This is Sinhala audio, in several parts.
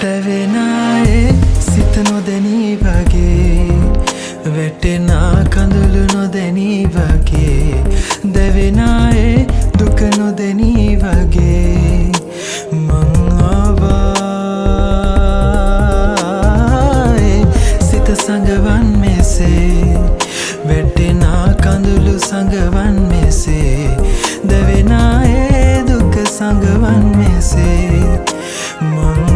තැවෙනායේ සිත නොදැනී වගේ වැටෙනා කඳුළු නොදැනී වගේ දැවෙනායේ දුක නොදැනී වගේ මං ආවායේ සිත සඟවන් මෙසේ වැටෙනා කඳුළු සඟවන් මෙසේ දැවෙනායේ දුක සඟවන් මෙසේ මං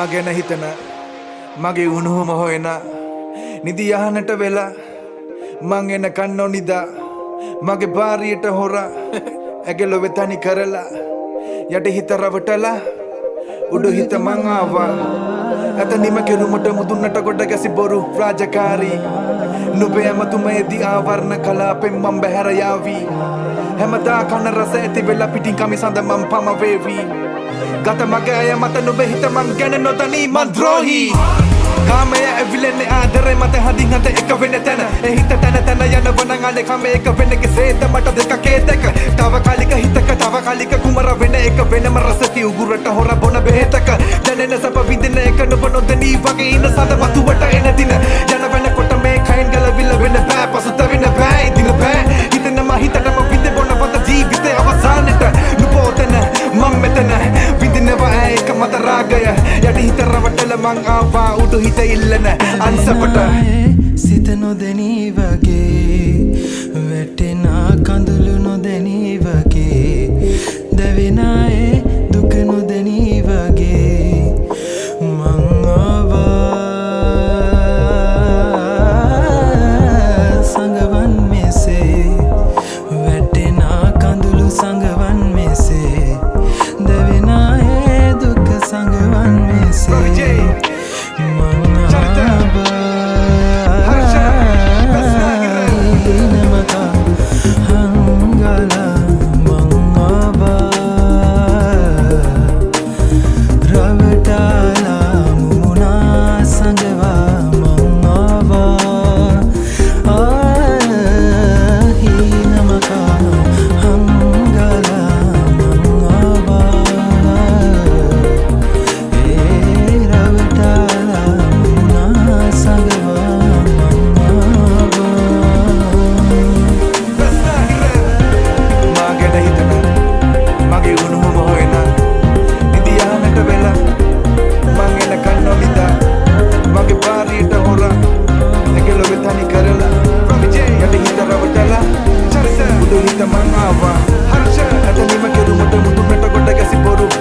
ගැන හිතන මගේ උණුහුම හොයන නිදි යහනට වෙලා මං එන කන්න නොනිදා මගේ බාරියට හොරා ඇගලො වෙතනි කරලා යට හිත රවටලා උඩු හිත මං ආවා ඇතනිම කෙරුමට මුදුන්නට ගොඩ ගැසි බොරු රාජකාරී නුබේ ඇමතුමේදී ආවරණ කලාපෙන් මං බැහැර යාවී හැමදා කන රස ඇති වෙලා පිටින් කමිසඳ මං පම වේවී ගත මගේ අය මත නුබේ හිත මං ගැන නොදනී මං ද්‍රෝහී කාමය ඇවිලෙන්නේ ආදරේ මත හදින් හද එක වෙන තැන ඒ හිත තැන තැන යනවනං අනේ කම එක වෙන කෙසේද මට දෙකක් ඒ දෙක තව කාලික හිතක තව කාලික කුමර වෙන එක වෙනම රසති උගුරට හොර බොන බෙහෙතක දැනෙන සප විඳින එක නුඹ නොදනී වගේ ඉන්න සඳ වතුවට එන දින යන වෙනකොට මේ කයින් ගලවිල වෙන බෑ පසුතැවෙන බෑ ඉදින බෑ හිතෙනම හිතටම විඳ බොන පත ජීවිතේ අවසානෙට නුඹ ඔතන මම මෙතන විඳිනවා ඒක මත රාගය යටි හිත රවටල මං ආවා උඩු හිත ඉල්ලන අන්සපට සිත නොදැනී වගේ වැටෙනා කඳුළු නොදැනී වගේ දැවෙනායේ දුක නොදැනී වගේ මං ආවා සඟවන් මෙසේ වැටෙනා කඳුළු සඟවන් මෙසේ දැවෙනායේ දුක සඟවන් මෙසේ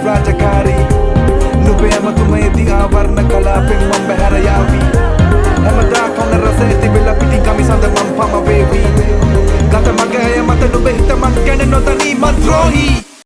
රාජකාරී නුබේ ඇමතුමේදී ආවරණ කලාපෙන් මං බැහැර යාවී හැමදා කන රස ඇති වෙලා පිටින් කමිසඳ මං පම වේවී ගත මගේ අය මත නුබේ හිත මං ගැන නොදනී මං ද්‍රෝහී